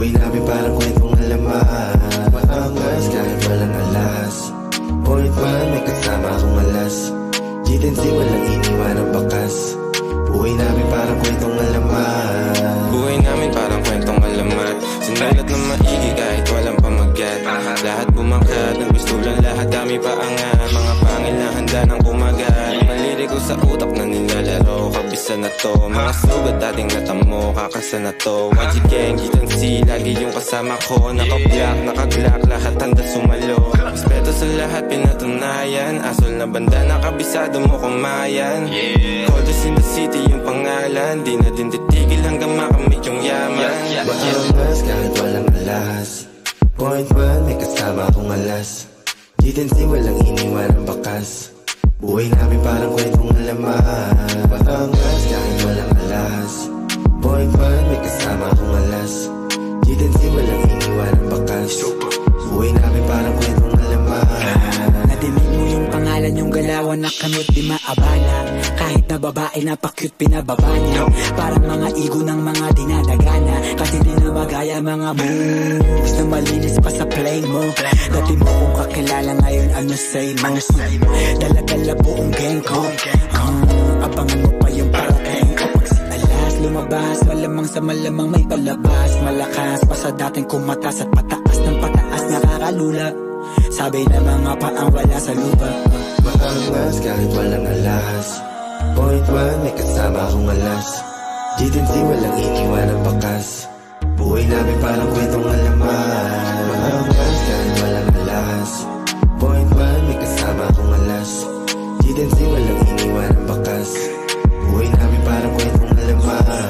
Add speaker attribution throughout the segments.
Speaker 1: Buhay namin parang kwentong alaman. Maangas kahit walang alas. Point one, may kasama akong alas. G10C, walang iniwan ang bakas. Buhay namin parang kwentong alaman.
Speaker 2: Buhay namin parang kwentong alamat. Sinalat na maigi kahit walang pamagat. Lahat bumangkat, nagbistulan lahat kami paangat. Mga pangil na handa ng kumagat. Mga liriko sa utak na nilalaro. Kabisa na to, mga sugat dating natamo. Kakasa na to, YG Gang, G10C, lagi yung kasama ko. Naka-black, naka-glock, lahat handa sumalo. Respeto sa lahat pinatunayan. Asol na banda, nakabisado mo kumayan. Coldest in the city yung pangalan. Di na din titigil hanggang makamit yung yaman.
Speaker 1: Maangas kahit walang alas. Point one, may kasama akong alas. G10C, walang iniwan ang bakas. Buhay namin parang kwentong alaman. Maangas kahit walang alas. Point one, may kasama akong alas. G10C, walang iniwan ang bakas. Buhay namin parang kwentong alaman.
Speaker 3: Nadinig mo yung pangalan yung galawan na kamot di maabala. Kahit na babae na pa-cute pinababa niya. Parang mga igo ng mga dinadagana. Kasi di na magaya mga moves na malinis pa sa plane mo. Dati mo kung kakilala ngayon ano say mo. Dala-dala buong gang ko. Abangan mo pa yung parating. Kapag si alas lumabas, malamang sa malamang may palabas. Malakas pa sa dating kumatas at pataas ng pataas nakakalula. Sabi na mga paang wala sa lupa.
Speaker 1: Maangas kahit walang alas. Point one, may kasama akong alas. G10C, walang iniwan ang bakas. Buhay namin parang kwentong alaman. Maangas kahit walang alas. Point one, may kasama akong alas. G10C, walang iniwan ang bakas. Buhay namin parang kwentong alaman.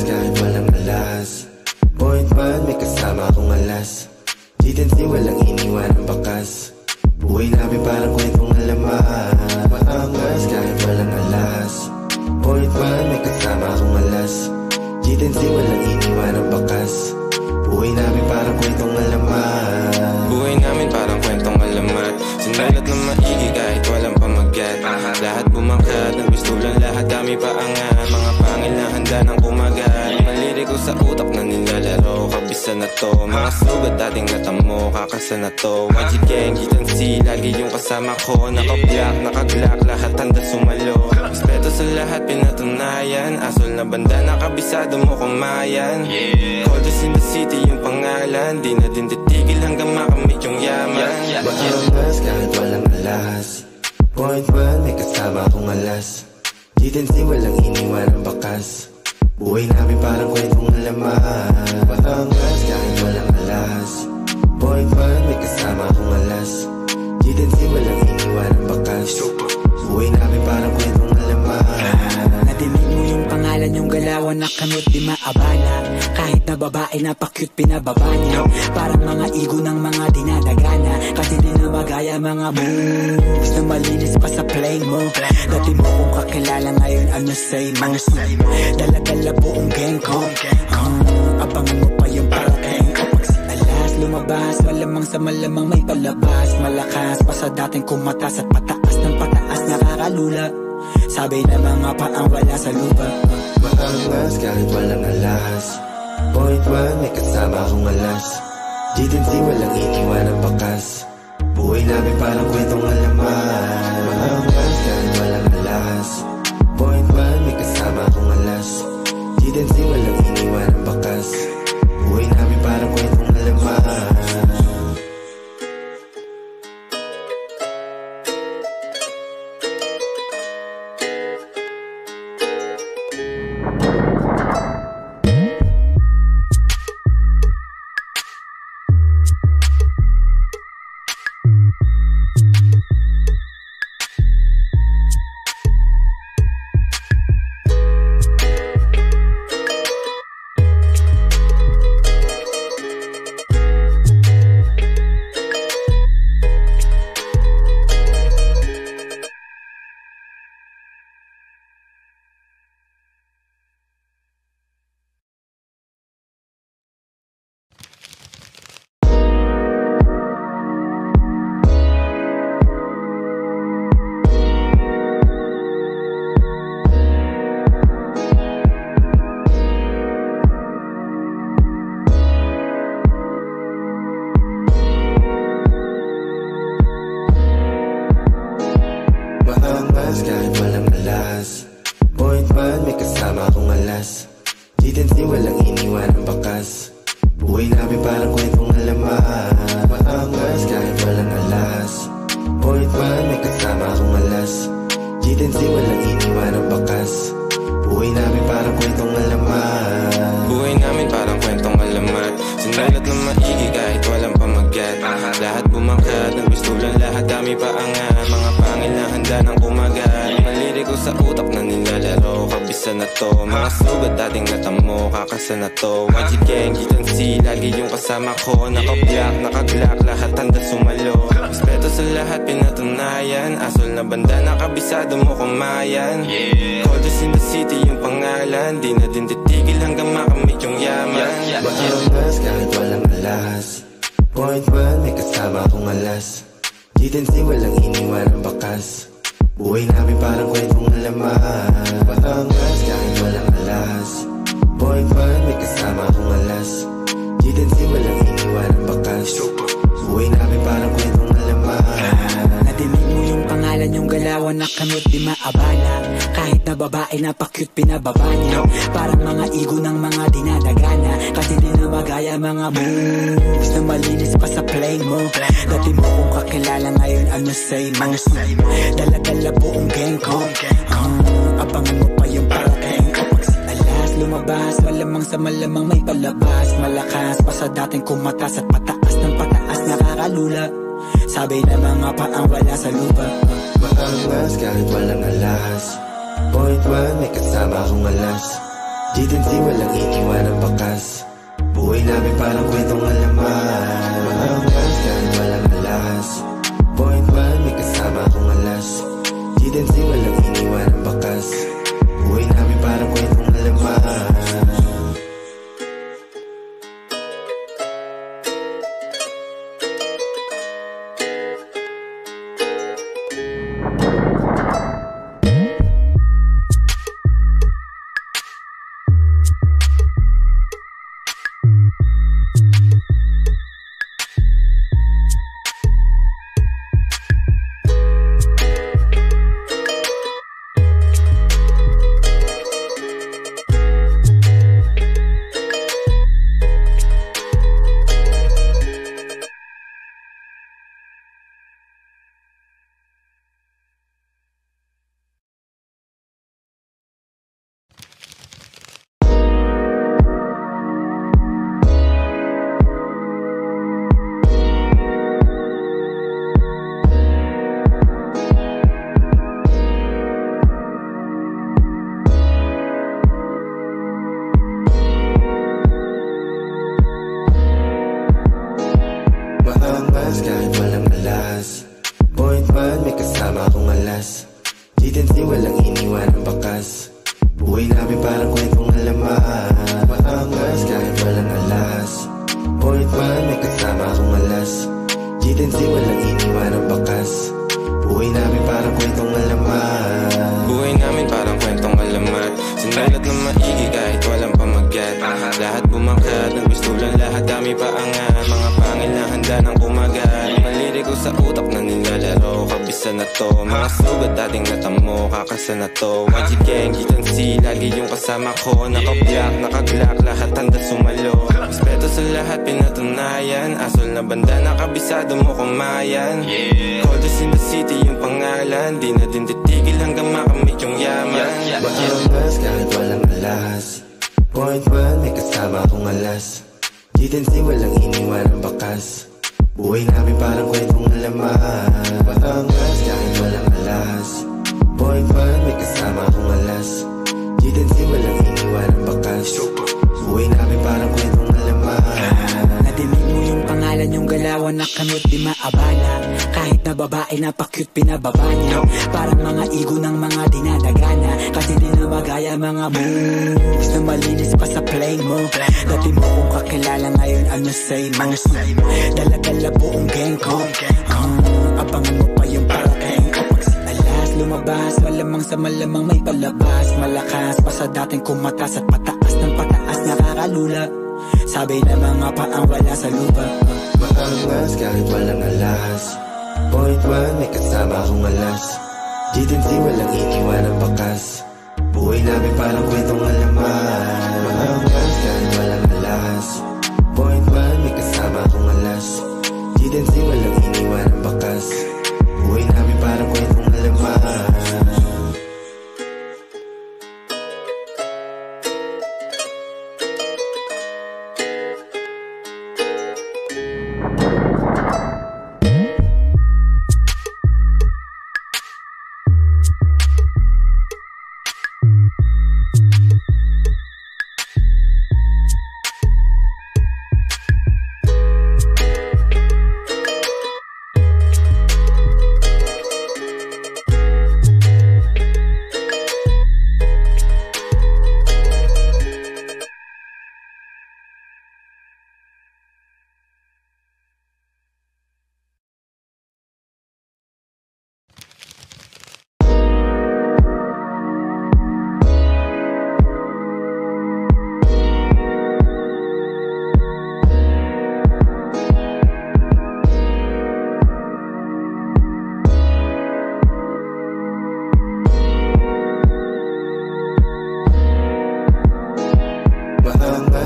Speaker 1: Kahit walang alas. Point one, may kasama akong alas. G10C, walang iniwan ang bakas. Buhay namin parang kwentong alaman. Maangas kahit walang alas. Point one, may kasama akong alas. G10C, walang iniwan ang bakas. Buhay namin parang kwentong alaman.
Speaker 2: Buhay namin parang kwentong alamat. Sinalat na maigi kahit walang pamagat. Lahat bumangkat, nagbistulan lahat kami paangat. Mga pangil na handa ng kumagat. Mga liriko sa utak na nilalaro. Kabisa na to, mga sugat dating natamo. Kakasa na to, YG Gang, G10C, lagi yung kasama ko. Naka-black, naka-glock, lahat handa sumalo. Respeto sa lahat pinatunayan. Asol na banda, nakabisado mo kumayan. Coldest in the city yung pangalan. Di na din titigil hanggang makamit yung yaman.
Speaker 1: Maangas kahit walang alas. Point one, may kasama akong alas. G10C, walang iniwan ang bakas. Buhay namin parang kwentong alaman. Maangas kahit walang alas. Point one, may kasama akong alas. G10C, walang iniwan ang bakas. Buhay namin parang kwentong alaman.
Speaker 3: Nadinig mo yung pangalan yung galawan na kamot di maabala. Kahit na babae na pa-cute pinababa niya. Parang mga igo ng mga dinadagana. Kasi di na magaya mga moves na malinis pa sa plane mo. Dati mo kung kakilala ngayon ano say mo. Dala-dala buong gang ko. Abangan mo pa yung parating. Kapag si alas lumabas, malamang sa malamang may palabas. Malakas pa sa dating kumatas at pataas ng pataas nakakalula. Sabi na mga paang wala sa lupa.
Speaker 1: Maangas kahit walang alas. Point one, may kasama akong alas. G10C, walang iniwan ang bakas. Buhay namin parang kwentong alaman. Maangas kahit walang alas. Point one, G10C walang iniwan ng bakas. Buhay namin parang kwentong alaman. Maangas kahit walang alas. Point 1 may kasama akong alas. G10C walang iniwan ng bakas. Buhay namin parang kwentong alaman.
Speaker 2: Buhay namin parang kwentong alamat. Sinalat na maigi kahit walang pamagat. Lahat bumangkat, nagbistulan lahat kami paangat. Mga pangil na handa ng kumagat. Mga liriko sa utak na nilalaro. Kabisa na to, mga sugat dating natamo. Kakasa na to, YG Gang, G10C lagi yung kasama ko. Naka-black, naka-glock, lahat handa sumalo. Respeto sa lahat pinatunayan. Asol na banda, nakabisado mo kumayan. Coldest in the city yung pangalan. Di na din titigil hanggang makamit yung yaman.
Speaker 1: Maangas kahit walang alas. Point 1 may kasama akong alas. G10C walang iniwan ng bakas. Buhay namin parang kwentong alaman. Maangas kahit walang alas. Point 1 may kasama akong alas. G10C walang iniwan ng bakas. Buhay namin parang kwentong alaman.
Speaker 3: Nadinig mo yung pangalan yung galawan na kamot di maabala. Kahit na babae na pa-cute pinababa niya. Parang mga igo ng mga dinadagana. Kasi di na magaya mga moves na malinis pa sa play mo. Dati mo kung kakilala ngayon ano say mo. Dala-dala buong gang ko. Abangan mo pa yung parating. Kapag si alas lumabas, malamang sa malamang may palabas. Malakas pa sa dating kumatas at pataas ng pataas nakakalula. Sabi na mga paang wala sa lupa.
Speaker 1: Maangas kahit walang alas. Point 1 may kasama akong alas. G10C walang iniwan ng bakas. Buhay namin parang kwentong alaman. Maangas kahit walang alas. Point 1 may kasama akong alas. G10C walang iniwan ng bakas. Buhay namin parang kwentong alaman. Kahit walang alas. Point 1 may kasama akong alas. G10C walang iniwan ng bakas. Buhay namin parang kwentong alaman. Maangas kahit walang alas. Point 1 may kasama akong alas. G10C walang iniwan ng bakas. Buhay namin parang kwentong alaman.
Speaker 2: Buhay namin parang kwentong alamat. Sinalat na maigi kahit walang pamagat. Lahat bumangkat, nagbistulan lahat kami paangat. Mga pangil na handa ng kumagat. Mga liriko sa utak na nilalaro. Kabisa na to, mga sugat dating natamo. Kakasa na to, YG Gang, G10C lagi yung kasama ko. Naka-black, naka-glock, lahat handa sumalo. Respeto sa lahat pinatunayan. Asol na banda, nakabisado mo kumayan. Coldest in the city yung pangalan. Di na din titigil hanggang makamit yung yaman.
Speaker 1: Maangas kahit walang alas. Point 1 may kasama akong alas. G10C walang iniwan ng bakas. Buhay namin parang kwentong alaman. Maangas kahit walang alas. Point 1 may kasama akong alas. G10C walang iniwan ng bakas. Buhay namin parang kwentong alaman.
Speaker 3: Nadinig mo yung pangalan yung galawan na kamot di maabala. Kahit na babae na pa-cute pinababa niya. Parang mga igo ng mga dinadagana. Kasi di na magaya mga moves na malinis pa sa play mo. Dati mo kung kakilala ngayon ano say mo. Dala-dala buong gang ko. Abangan mo pa yung parating. Kapag si alas lumabas, malamang sa malamang may palabas. Malakas pa sa dating kumatas at pataas ng pataas nakakalula. Sabi na mga paang wala sa lupa.
Speaker 1: Maangas kahit walang alas. Point 1 may kasama akong alas. G10C walang iniwan ng bakas. Buhay namin parang kwentong alaman. Maangas Tendency walang iniwan ang bakas. Buhay namin parang kwentong alaman.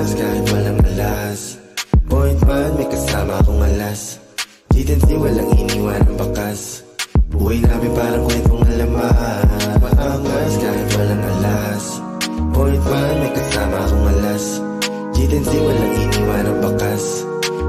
Speaker 1: Kahit walang alas, point man may kasama akong alas. Tendency walang iniwan ang bakas. Buhay namin parang kwentong alaman. Maangas kahit walang alas, point man may kasama akong alas. Tendency walang iniwan ang bakas.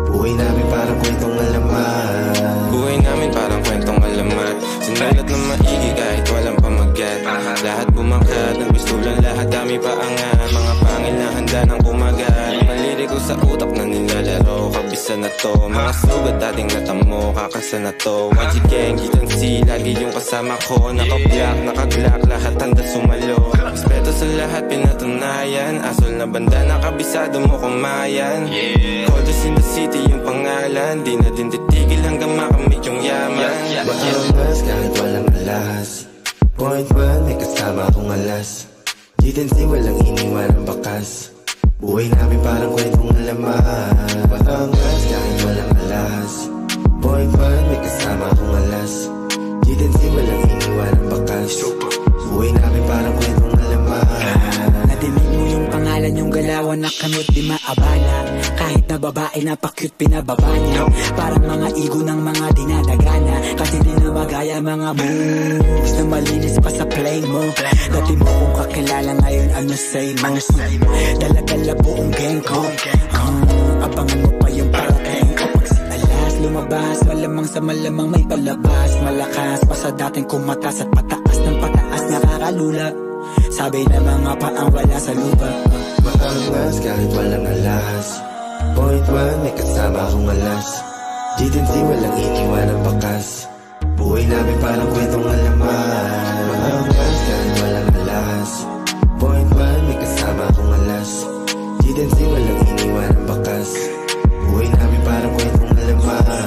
Speaker 1: Buhay namin parang kwentong alaman.
Speaker 2: Buhay namin parang kwentong alamat. Sinalat ng maigi kahit walang pamagat. Lahat bumangkat, nagbistulan lahat kami paangat. Mga pangil na handa ng kumagat. Mga liriko sa utak na nilalaro. Kabisa na to, mga sugat dating natamo. Kakasa na to, YG Gang, Gitansi, lagi yung kasama ko. Naka-black, naka-glock, lahat handa sumalo. Respeto sa lahat pinatunayan. Asol na banda, nakabisado mo kumayan. Coldest in the city yung pangalan. Di na din titigil hanggang makamit yung yaman.
Speaker 1: Maangas kahit walang alas, point man may kasama akong alas. Tendency walang iniwan ang bakas. Buhay namin parang kwentong alaman. Maangas kahit walang alas, point man may kasama akong alas. Tendency walang iniwan ang bakas. Buhay namin parang kwentong alaman.
Speaker 3: Nadinig mo yung pangalan yung galawan na kamot di maabala. Kahit na babae na pa-cute pinababa niya. Parang mga igo ng mga dinadagana. Kasi di na magaya mga moves na malinis pa sa play mo. Dati mo kung kakilala ngayon ano say mo. Dala-dala buong gang ko. Abangan mo pa yung parating. Kapag si alas lumabas, malamang sa malamang may palabas. Malakas pa sa dating kumatas at pataas ng pataas nakakalula. Sabi na mga paang wala sa lupa.
Speaker 1: Maangas kahit walang alas, point man may kasama akong alas. Tendency walang iniwan ang bakas. Buhay namin parang kwentong alaman. Maangas kahit walang alas, point man may kasama akong alas. Tendency walang iniwan ang bakas. Buhay namin parang kwentong alaman.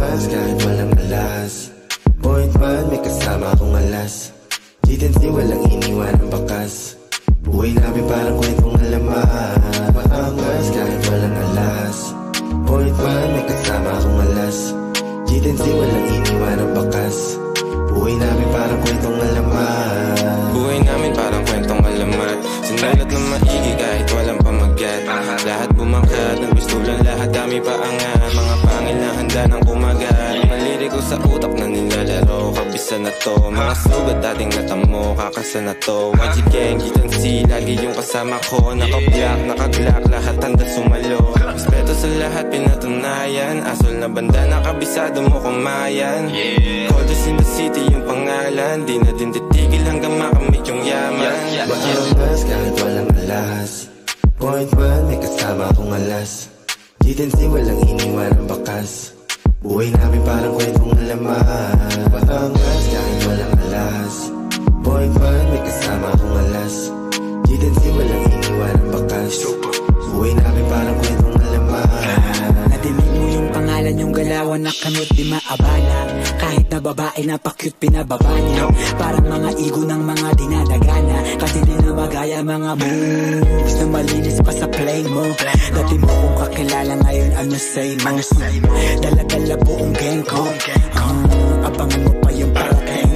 Speaker 1: Kahit walang alas, point man may kasama akong alas. Tendency walang iniwan ang bakas. Buhay namin parang kwentong alaman. Maangas kahit walang alas, point man may kasama akong alas. Tendency walang iniwan ang bakas. Buhay namin parang kwentong alaman.
Speaker 2: Buhay namin parang kwentong alamat. Sinalat ng maigi kahit walang pamagat. Lahat bumangkat, nagbistulan lahat kami paangat. Mga pangil na handa ng kumagat. Mga liriko sa utak na nilalaro. kabisa na to. Mga sugat dating natamo, kakasa na to. YG gang, gitansi, lagi yung kasama ko. Naka-black, naka-glock, lahat handa sumalo. Respeto sa lahat pinatunayan. Asol na banda, nakabisado mo kumayan. Coldest in the city yung pangalan. Di na din titigil hanggang makamit yung yaman.
Speaker 1: Maangas kahit walang alas. Point one, may kasama akong alas. Gitansi, walang iniwan ang bakas. Buhay namin parang kwentong alaman. Maangas kahit walang alas. Point one, may kasama akong alas. Gitansi, walang iniwan ang bakas. Buhay namin parang kwentong alaman.
Speaker 3: Nadinig mo yung pangalan, yung galawan na kamot di maabala. Kahit na babae na pa-cute pinababa niya. Parang mga igo ng mga dinadagana. Kasi di na magaya mga moves na malinis pa sa play mo. Dati mo kung kakilala, ngayon ano say mo. Dala-dala buong gang ko. Abangan mo pa yung parating